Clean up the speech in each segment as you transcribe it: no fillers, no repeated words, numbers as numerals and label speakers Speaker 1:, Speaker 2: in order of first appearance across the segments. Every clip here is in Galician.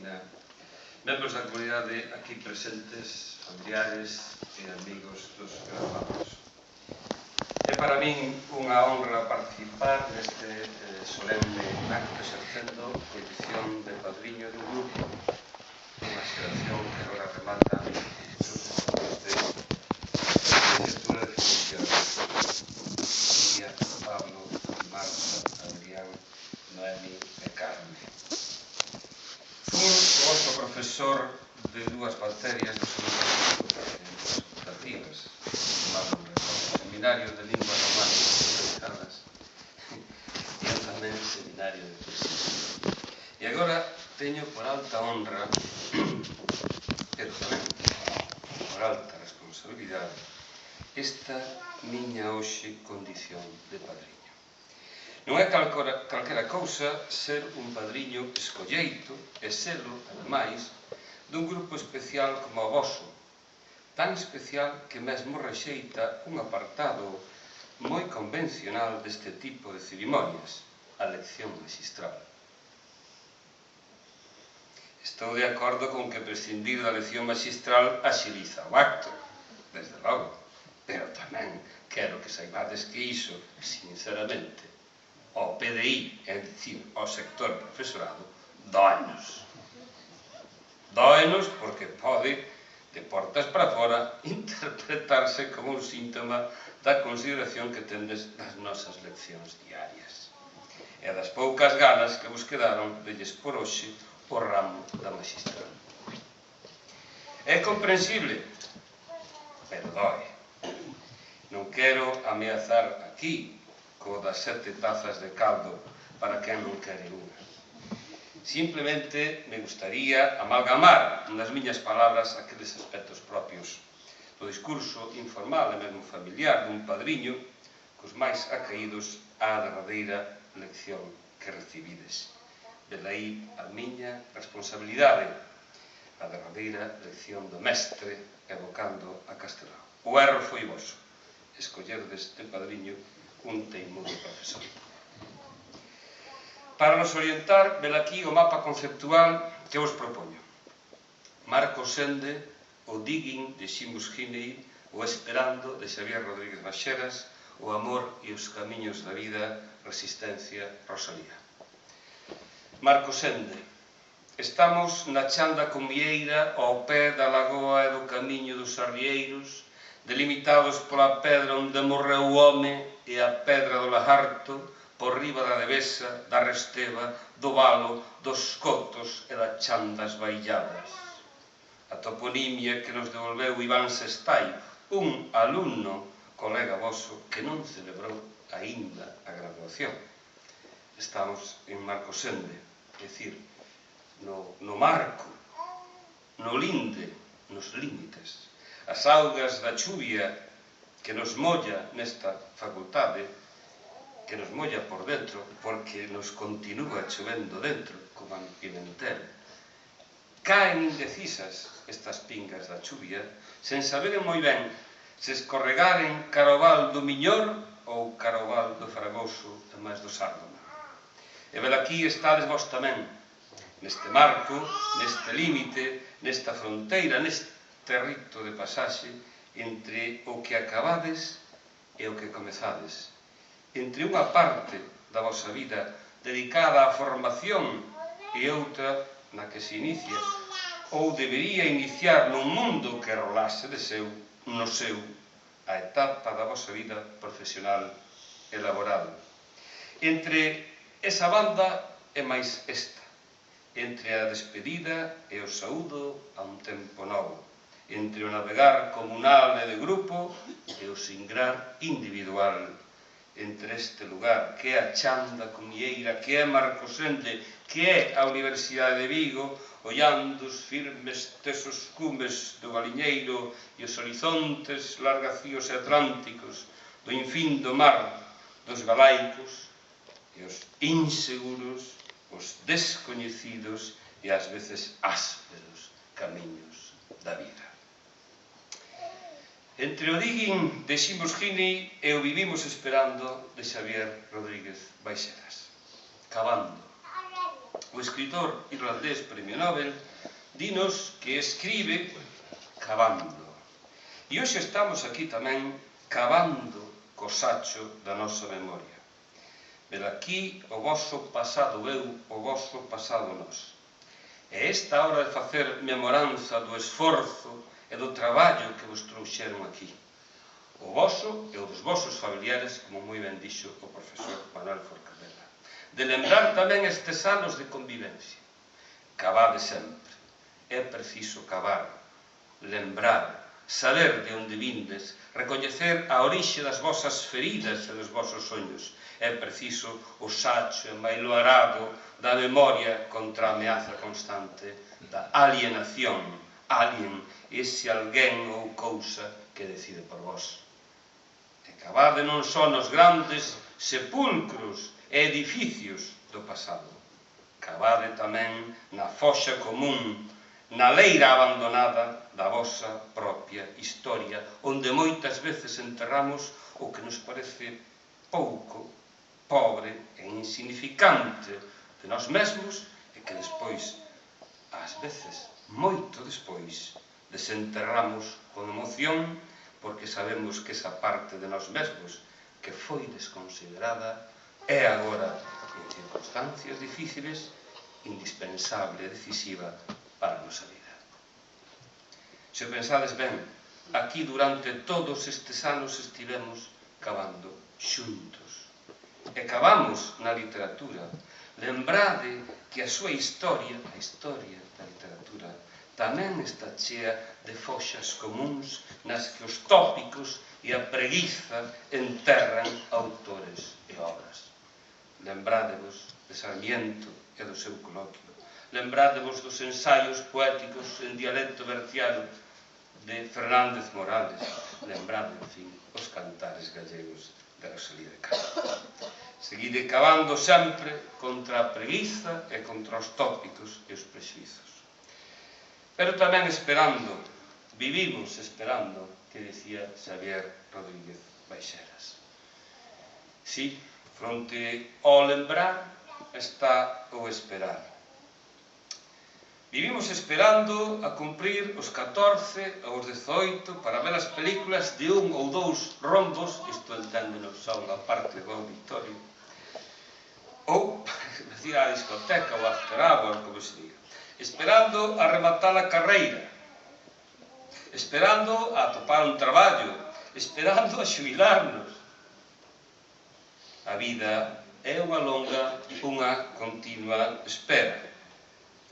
Speaker 1: Cristina, membros da comunidade aquí presentes, familiares e amigos dos graduados. É para min unha honra participar neste solemne acto exercendo a condición de padriño dun grupo, unha xeración que agora remata os seus estudos de licenciatura de Filosofía. María, Pablo, Marta, Adrián, Noemi e Carme. Fun o vosso profesor de dúas materias de facultativas, chamado Seminario de Linguas Románicas Especializadas e tamén Seminario de Poesía. E agora teño por alta honra, pero tamén por alta responsabilidade, esta miña hoxe condición de padriño. Non é calquera cousa ser un padriño escolleito e selo, ademais, dun grupo especial como o voso, tan especial que mesmo rexeita un apartado moi convencional deste tipo de cerimonias, a lección magistral. Estou de acordo con que prescindir da lección magistral axiliza o acto, desde logo, pero tamén quero que saibades que iso, sinceramente, ao PDI, é dicir, ao sector profesorado, dóenos. Dóenos porque pode, de portas para fora, interpretarse como un síntoma da consideración que tendes das nosas leccións diarias e das poucas ganas que vos quedaron de lles por hoxe o ramo da magistral. É comprensible, pero doe. Non quero ameazar aquí co das 7 tazas de caldo para quen non quere unha. Simplemente me gustaría amalgamar nas miñas palabras aqueles aspectos propios do discurso informal e mesmo familiar dun padriño cos máis acaídos á derradeira lección que recibides. Velaí a miña responsabilidade, a derradeira lección do mestre evocando a Castelao. O erro foi voso, escollerdes de padriño un teimudo profesor. Para nos orientar, velaquí o mapa conceptual que vos propoño. Marco Sende, o Digging de Seamus Heaney, o Esperando de Xavier Rodríguez Baixeras, o Amor e os camiños da vida, Resistencia, Rosalía. Marco Sende. Estamos na chanda comieira ao pé da lagoa e do camiño dos arrieiros, delimitados pola pedra onde morreu o home e a pedra do lagarto, por riba da devesa, da resteva, do valo, dos cotos e das chandas bailladas. A toponimia que nos devolveu Iván Sestai, un alumno, colega voso, que non celebrou aínda a graduación. Estamos en Marco Sende, é dicir, no marco, no linde, nos límites. As augas da chuvia que nos molla nesta facultade, que nos molla por dentro, porque nos continúa chovendo dentro, como en Pimentel. Caen indecisas estas pingas da chuvia, sen saberen moi ben se escorregaren cara ao val do Miñor ou cara ao val do Fragoso e máis do Sárdoma. E velaquí estades vos tamén, neste marco, neste límite, nesta fronteira, neste rito de pasaxe entre o que acabades e o que comezades, entre unha parte da vosa vida dedicada á formación e outra na que se inicia ou debería iniciar nun mundo que rolase no seu a etapa da vosa vida profesional e laboral. Entre esa banda e máis esta, entre a despedida e o saúdo a un tempo novo, entre o navegar comunal e de grupo e o singrar individual, entre este lugar que é a chanda comieira, que é Marco Sende, que é a Universidade de Vigo, ollando os firmes tesos cumes do Galiñeiro e os horizontes largacíos e atlánticos do infindo mar dos galaicos e os inseguros, os descoñecidos e ás veces ásperos camiños da vida. Entre o Digging de Seamus Heaney e o Vivimos Esperando de Xavier Rodríguez Baixeras. Cavando. o escritor irlandés Premio Nobel, dinos que escribe cavando. E hoxe estamos aquí tamén cavando co sacho da nosa memoria. Velaquí o vosso pasado eu, o vosso pasado nós. É esta hora de facer memoranza do esforzo e do traballo que vos trouxeron aquí. O voso e o dos vosos familiares, como moi ben dixo o profesor Manuel Forcadela. De lembrar tamén estes anos de convivencia. Cavade sempre. É preciso cavar, lembrar, saber de onde vindes, recoñecer a orixe das vosas feridas e dos vosos soños. É preciso o sacho enmailoarado da memoria contra a ameaza constante da alienación, alien, ese alguén ou cousa que decide por vós. E cavade non só nos grandes sepulcros e edificios do pasado. Cavade tamén na foxa común, na leira abandonada da vosa propia historia, onde moitas veces enterramos o que nos parece pouco, pobre e insignificante de nós mesmos e que despois, ás veces, moito despois, desenterramos con emoción porque sabemos que esa parte de nós mesmos que foi desconsiderada é agora, en circunstancias difíciles, indispensable e decisiva para a nosa vida. Se pensades ben, aquí durante todos estes anos estivemos cavando xuntos. E cavamos na literatura. Lembrade que a súa historia, a historia da literatura, tamén está chea de foxas comuns nas que os tópicos e a preguiza enterran autores e obras. Lembradevos de Sarmiento e do seu coloquio. Lembradevos dos ensaios poéticos en dialecto berciano de Fernández Morales. Lembrade, en fin, os cantares gallegos de Rosalía de Castro. Seguide cavando sempre contra a preguiza e contra os tópicos e os prexuizos. Pero tamén esperando, vivimos esperando, que dicía Xavier Rodríguez Baixeras. Si, fronte ao lembrar está o esperar. Vivimos esperando a cumprir os 14 ou os 18 para ver as películas de un ou dous rombos, isto enténdenos só unha parte do auditorio, ou decía a discoteca ou after hour, como se diga, esperando a rematar a carreira, esperando a atopar un traballo, esperando a xubilarnos. A vida é unha longa, unha continua espera,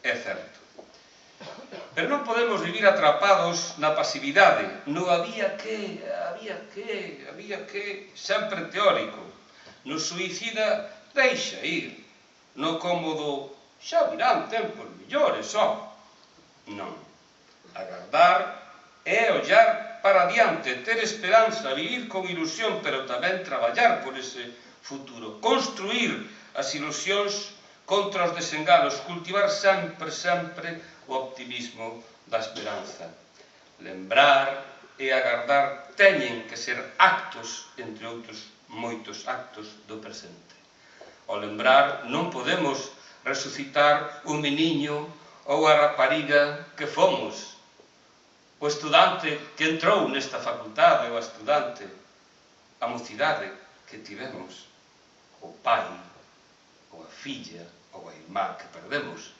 Speaker 1: é certo. Pero non podemos vivir atrapados na pasividade, no había que, sempre teórico. No suicida, deixa ir. No cómodo, xa virán tempos millores, só. Non. Agardar é ollar para diante, ter esperanza, vivir con ilusión, pero tamén traballar por ese futuro. Construir as ilusións contra os desenganos, cultivar sempre, sempre o optimismo da esperanza. Lembrar e agardar teñen que ser actos, entre outros moitos actos do presente. Ao lembrar non podemos resucitar o meniño ou a rapariga que fomos, o estudante que entrou nesta facultade, ou a estudante, a mocidade que tivemos, o pai, ou a filla, ou a irmá que perdemos,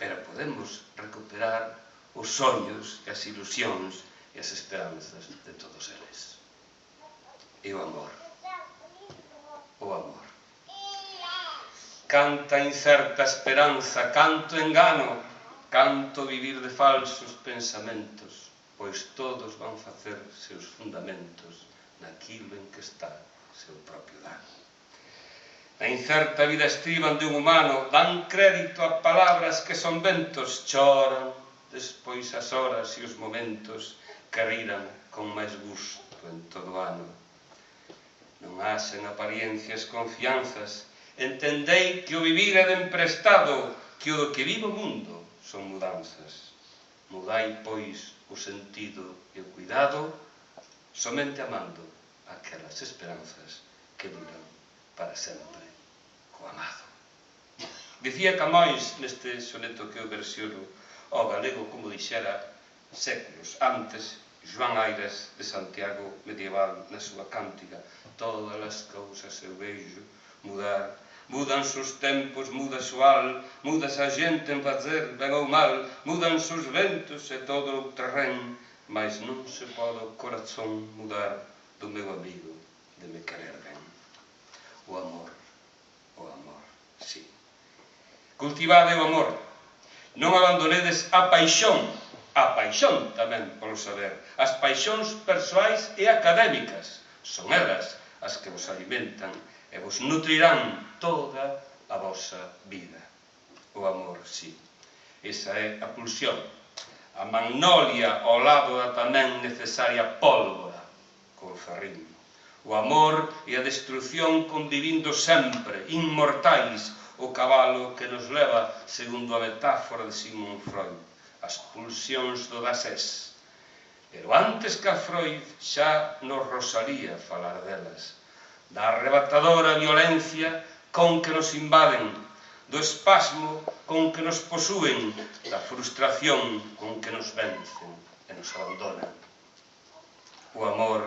Speaker 1: pero podemos recuperar os soños e as ilusións e as esperanzas de todos eles. E o amor. O amor. Canta incerta esperanza, canto engano, canto vivir de falsos pensamentos, pois todos van facer seus fundamentos naquilo en que está seu propio dano. Na incerta vida estriban de un humano, dan crédito a palabras que son ventos, choran despois as horas e os momentos que riran con máis gusto en todo o ano. Non haxen apariencias confianzas, entendei que o vivir é de emprestado, que o do que vive o mundo son mudanzas. Mudai, pois, o sentido e o cuidado, somente amando aquelas esperanzas que duran para sempre. O amado. Dicía Camões neste soneto que eu versiono ao galego, como dixera séculos antes Joan Aires de Santiago medieval na súa cántica: todas as cousas eu vexo mudar, mudanse os tempos, muda o al, mudase a gente en facer ben ou mal, mudanse os ventos e todo o terrén, mas non se pode o corazón mudar do meu amigo de me querer ben. O amor, sí. Cultivade o amor, non abandonedes a paixón tamén polo saber. As paixóns persoais e académicas son elas as que vos alimentan e vos nutrirán toda a vosa vida. O amor, sí. Esa é a pulsión, a magnolia ao lado da tamén necesaria pólvora con ferrín. O amor e a destrucción convivindo sempre, inmortais, o cabalo que nos leva, segundo a metáfora de Sigmund Freud, as pulsións do dasés. Pero antes que a Freud xa nos rosaría falar delas, da arrebatadora violencia con que nos invaden, do espasmo con que nos posúen, da frustración con que nos vencen e nos abandonan. O amor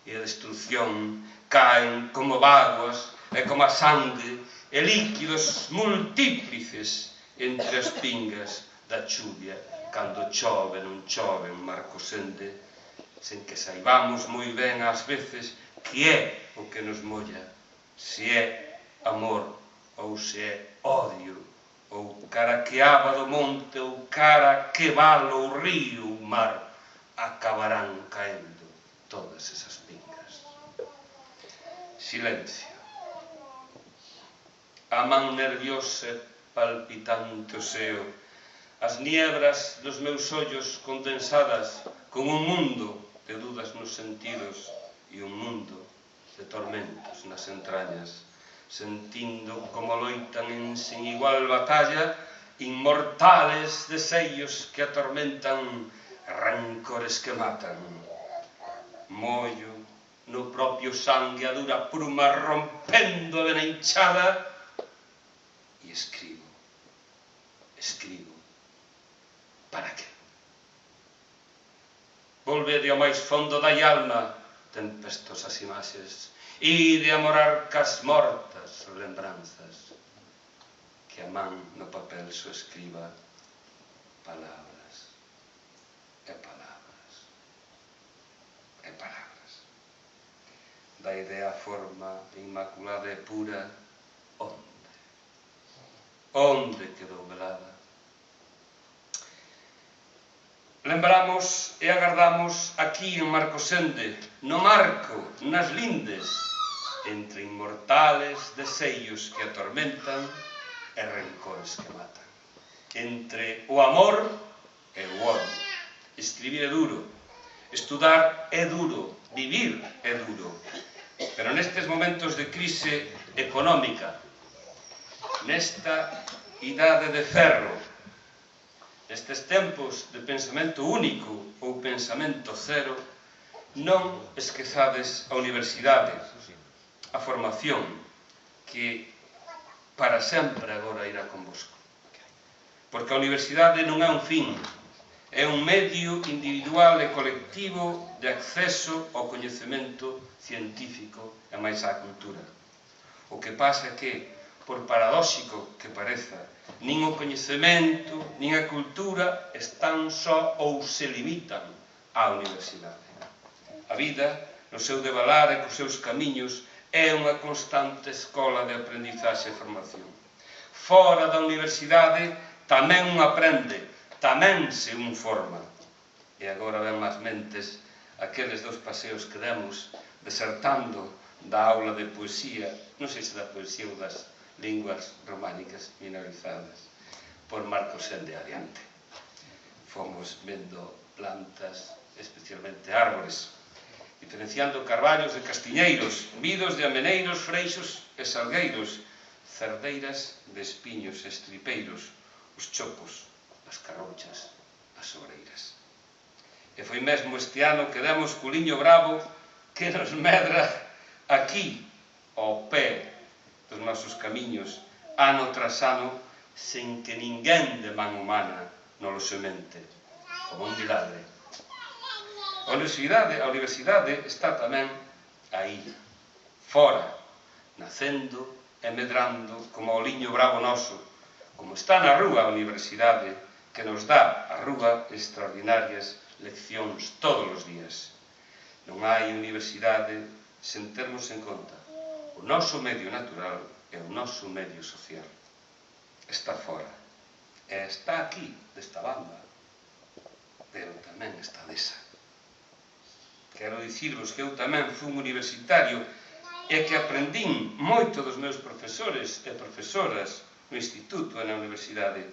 Speaker 1: e a destrucción caen como vaguas e como a sangue e líquidos multíplices entre as pingas da chuvia, cando chove non chove en Marcos Ende, sen que saibamos moi ben ás veces que é o que nos molla, se é amor ou se é odio, ou cara que aba do monte ou cara que valo o río, o mar, acabarán caendo todas esas pingas. Silencio. A man nerviosa e palpitante o seo, as niebras dos meus ollos condensadas con un mundo de dudas nos sentidos e un mundo de tormentos nas entrañas, sentindo como loitan en sen igual batalla inmortales deseios que atormentan, rancores que matan. Mollo no propio sangue a dura pruma rompendo a vena hinchada e escribo. Para que? Volvede ao máis fondo da alma, tempestosas imaxes, ide a morar cas mortas lembranzas, que a man no papel só escriba palabras e palabras e palabras. Da idea a forma inmaculada e pura, onde quedou velada? Lembramos e agardamos aquí en Marcos Ende, no marco, nas lindes, entre inmortales deseios que atormentan e rencores que matan. Entre o amor e o odio. Escribir é duro, estudar é duro, vivir é duro. Pero nestes momentos de crise económica, nesta idade de ferro, nestes tempos de pensamento único ou pensamento cero, non esquezades a universidade, a formación, que para sempre agora irá convosco. Porque a universidade non é un fin, é un medio individual e colectivo de acceso ao coñecemento científico e máis á cultura. O que pasa é que, por paradóxico que pareza, nin o coñecemento, nin a cultura están só ou se limitan á universidade. A vida, no seu devalar e cos seus camiños, é unha constante escola de aprendizaxe e formación. Fora da universidade tamén un aprende, tamén se un forma. E agora ven máis mentes aqueles dos paseos que demos desertando da aula de poesía, non sei se da poesía ou das linguas románicas minorizadas, por Marcos Ende adiante. Fomos vendo plantas, especialmente árbores, diferenciando carballos de castiñeiros, vidos de ameneiros, freixos e salgueiros, cerdeiras de espiños e estripeiros, os chopos, as carrochas, as sobreiras. E foi mesmo este ano que demos culiño bravo que nos medra aquí, ao pé dos nosos camiños, ano tras ano, sen que ninguén de man humana non lo semente, como un milagre. A universidade está tamén aí, fora, nacendo e medrando como o liño bravo noso, como está na rúa a universidade, que nos dá a rúa extraordinarias leccións todos os días. Non hai universidade sen termos en conta o noso medio natural e o noso medio social. Está fora, e está aquí, desta banda, pero tamén está desa. Quero dicirvos que eu tamén fui un universitario e que aprendín moito dos meus profesores e profesoras no instituto e na universidade,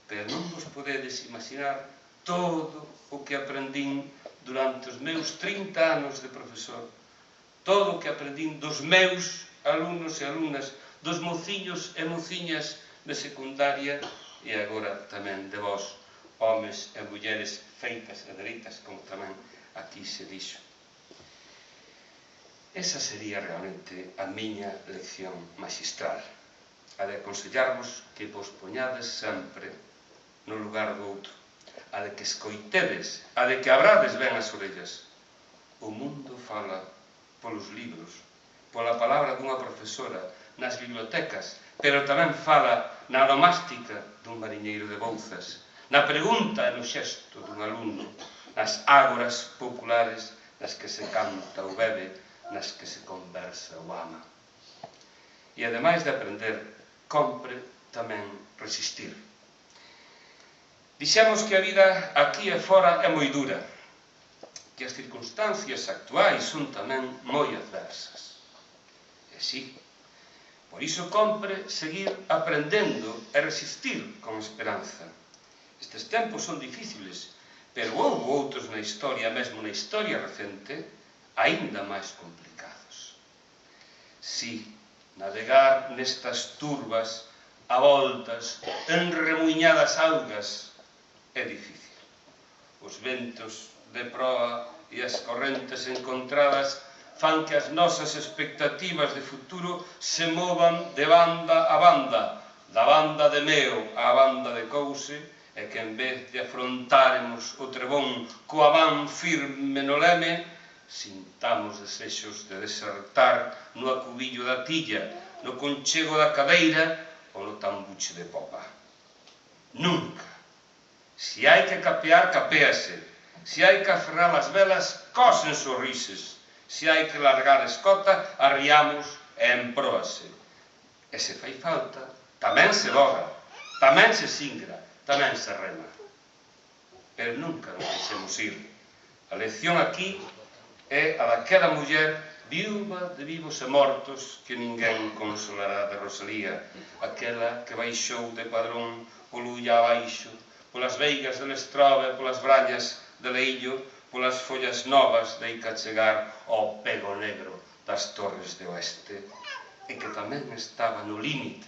Speaker 1: pero non vos podedes imaginar todo o que aprendín durante os meus 30 anos de profesor, todo o que aprendín dos meus alumnos e alumnas, dos mociños e mociñas de secundaria e agora tamén de vós, homes e mulleres feitas e dereitas, como tamén aquí se dixo. Esa sería realmente a miña lección magistral, a de aconsellarvos que vos poñades sempre no lugar do outro, a de que escoitedes, a de que abrades ben as orellas. O mundo fala polos libros, pola palabra dunha profesora, nas bibliotecas, pero tamén fala na aromástica dun mariñeiro de Bouzas, na pregunta e no xesto dun alumno, nas ágoras populares nas que se canta ou bebe, nas que se conversa ou ama. E ademais de aprender, compre tamén resistir. Dixemos que a vida aquí e fora é moi dura, que as circunstancias actuais son tamén moi adversas. E si, por iso compre seguir aprendendo e resistir con esperanza. Estes tempos son difíciles, pero houve outros na historia, mesmo na historia recente, aínda máis complicados. Si, navegar nestas turbas, a voltas, enremuiñadas augas, é difícil. Os ventos de proa e as correntes encontradas fan que as nosas expectativas de futuro se movan de banda a banda, da banda de Meo á banda de Couse, e que en vez de afrontaremos o trebón coa man firme no leme, sintamos desexos de desertar no acubillo da tilla, no conchego da cadeira ou no tambuche de popa. Nunca. Se hai que capear, capéase. Se hai que aferrar as velas, cosen sorrises. Se hai que largar a escota, arriamos e empróase. E se fai falta, tamén se boga, tamén se singra, tamén se rema. Pero nunca nos deixemos ir. A lección aquí é a daquela muller viúva de vivos e mortos que ninguén consolará de Rosalía, aquela que baixou de Padrón polo Ulla abaixo, polas veigas de Lestrobe, polas brallas de Leillo, polas follas novas deica chegar ao pego negro das Torres de Oeste, e que tamén estaba no límite,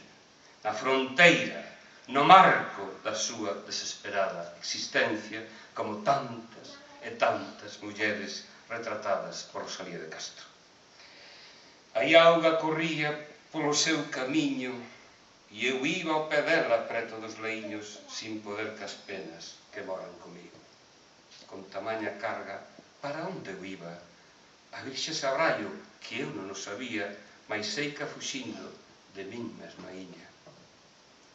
Speaker 1: na fronteira, no marco da súa desesperada existencia, como tantas e tantas mulleres retratadas por Rosalía de Castro. Aí a auga corría polo seu camiño e eu iba ao pé dela preto dos leiños sin poder cas penas que morran comigo. Con tamaña carga, para onde eu iba? A Virxe sabrallo, que eu non o sabía, mais sei que fuxindo de min mesma iña.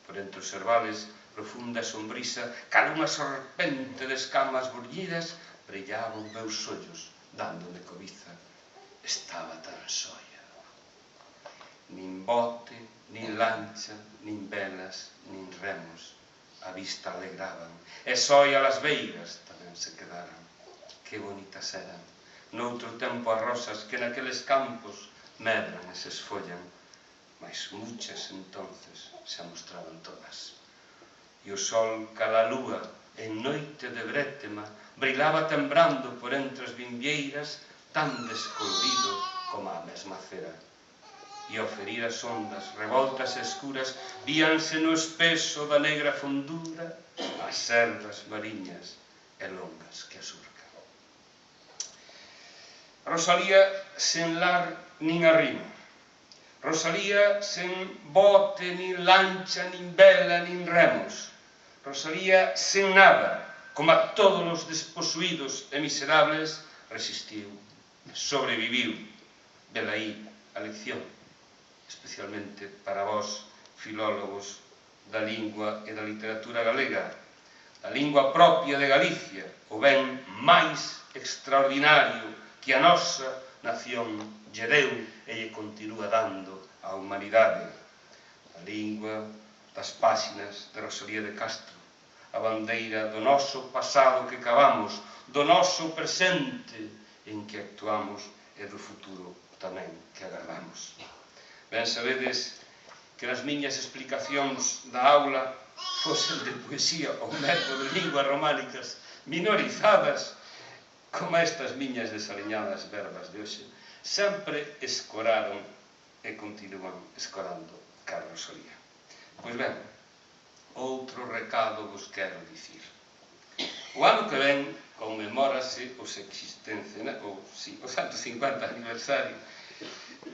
Speaker 1: Por entre os herbales, profunda sombrisa, cal unha serpente de escamas burllidas, brillaban meus ollos, dándome cobiza. Estaba tan soia. Nin bote, nin lancha, nin velas, nin remos, a vista alegraban. E soia las veigas tamén se quedaran. Que bonitas eran. Noutro tempo as rosas que naqueles campos medran e se esfollan, mas muchas entonces se mostraban todas. E o sol cala lúa en noite de brétema brilaba tembrando por entre as vimbieiras tan descolorido como a mesma cera. E ao ferir as ondas revoltas e escuras víanse no espeso da negra fondura as serras mariñas e longas que a surcan. Rosalía sen lar nin arrimo, Rosalía sen bote, nin lancha, nin vela, nin remos. Rosalía sen nada, como a todos os desposuídos e miserables, resistiu, sobreviviu. Velaí a lección, especialmente para vós, filólogos da lingua e da literatura galega, a lingua propia de Galicia, o ben máis extraordinario que a nosa nación lle deu e lle continúa dando á humanidade. A lingua das páxinas de Rosalía de Castro, a bandeira do noso pasado que cavamos, do noso presente en que actuamos e do futuro tamén que agardamos. Ben sabedes que nas miñas explicacións da aula fosen de poesía ou método de linguas románicas minorizadas, como estas miñas desaliñadas verbas de hoxe, sempre escoraron e continúan escorando cara a Rosalía. Pois ben, outro recado vos quero dicir. O ano que ven conmemórase o 150 aniversario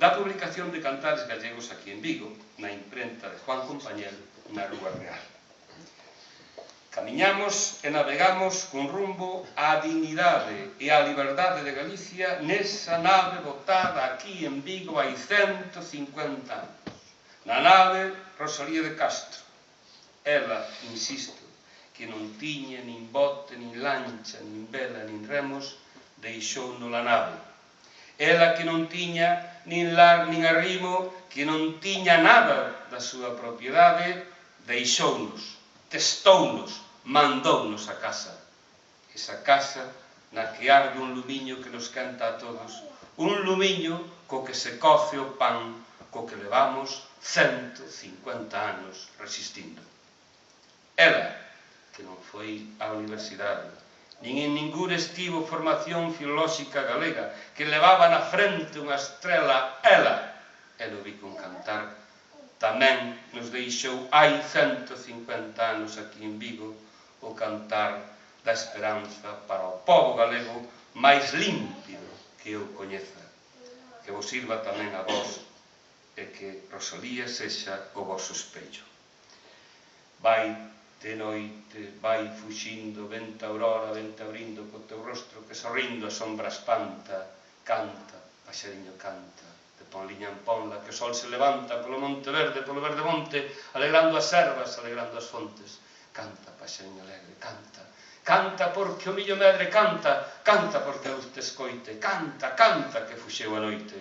Speaker 1: da publicación de Cantares Gallegos aquí en Vigo, na imprenta de Juan Compañel, na Rúa Real. Camiñamos e navegamos con rumbo á dignidade e á liberdade de Galicia nesa nave botada aquí en Vigo hai 150 anos. Na nave Rosalía de Castro. Ela, insisto, que non tiña nin bote, nin lancha, nin vela, nin remos, deixouno la nave. Ela que non tiña nin lar, nin arrimo, que non tiña nada da súa propiedade, deixounos, testounos, mandounos a casa. Esa casa na que arde un lumiño que nos canta a todos, un lumiño co que se coce o pan, co que levamos 150 anos resistindo. Ela, que non foi á universidade, nin en ningún estivo formación filolóxica galega, que levaba na frente unha estrela, ela, e lo vi con cantar, tamén nos deixou hai 150 anos aquí en Vigo o cantar da esperanza para o pobo galego máis límpido que eu coñeza. Que vos sirva tamén a vos e que Rosalía sexa o vosso espello. Vai de noite, vai fuxindo, vente aurora, vente abrindo co teu rostro que sorrindo a sombra espanta. Canta, paxariño canta, de ponliña en ponla, que o sol se levanta polo monte verde, polo verde monte, alegrando as ervas, alegrando as fontes. Canta, paxariño alegre, canta. Canta porque o millo medre, canta. Canta porque a luz te escoite. Canta, canta que fuxeu a noite.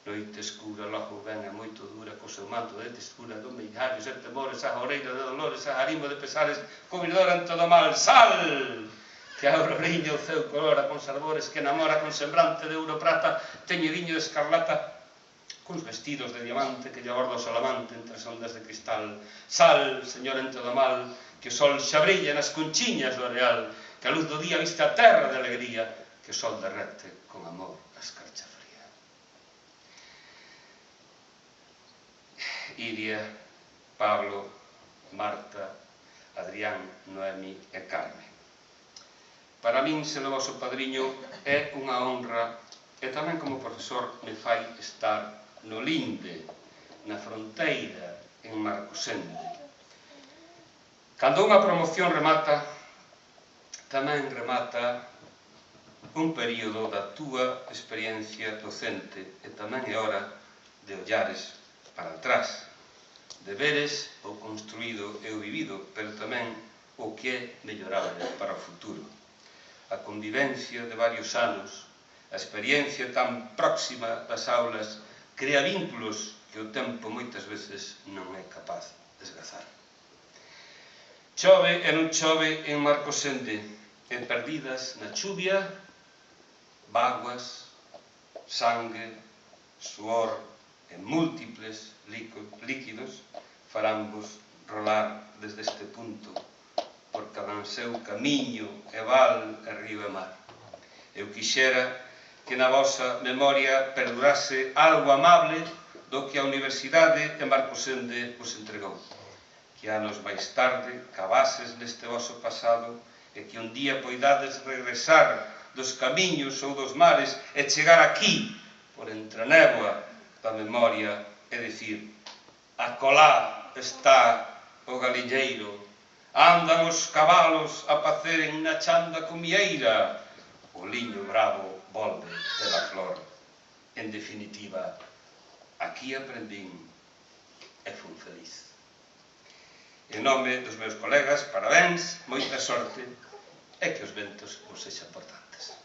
Speaker 1: Noite escura, logo ven a moito dura, co seu manto de textura, do meirallos e temores, a oreira de dolores, a harimo de pesares, cubridora en todo mal. Sal! Que a auroriña o seu color a conservores, que namora con semblante de ouro prata, teñidiño de escarlata, cuns vestidos de diamante que lle aborda o salamante entre as ondas de cristal. Sal, señor en todo mal, que o sol xa brilla nas conchiñas do areal, que a luz do día viste a terra de alegría, que o sol derrete con amor a escarcha fría. Iria, Pablo, Marta, Adrián, Noemi e Carmen. Para min, ser o voso padriño é unha honra e tamén como profesor me fai estar no linde, na fronteira, en Marcosende. Cando unha promoción remata, tamén remata un período da túa experiencia docente e tamén é hora de ollares para atrás, de veres o construído e o vivido, pero tamén o que é mellorable para o futuro. A convivencia de varios anos, a experiencia tan próxima das aulas, crea vínculos que o tempo moitas veces non é capaz de esgazar. Chove e non chove en Marcosende, e perdidas na chuvia, vaguas, sangue, suor e múltiples líquidos faránvos rolar desde este punto por cada seu camiño e val e río e mar. Eu quixera que na vosa memoria perdurase algo amable do que a Universidade de Marcosende vos entregou. Que anos máis tarde cavases neste voso pasado e que un día poidades regresar dos camiños ou dos mares e chegar aquí, por entre a néboa da memoria, é dicir, acolá está o galiñeiro, andan os cabalos a paceren na chanda comieira, o liño bravo volve pela flor. En definitiva, aquí aprendín e fui feliz. En nome dos meus colegas, parabéns, moita sorte e que os ventos vos sexan portantes.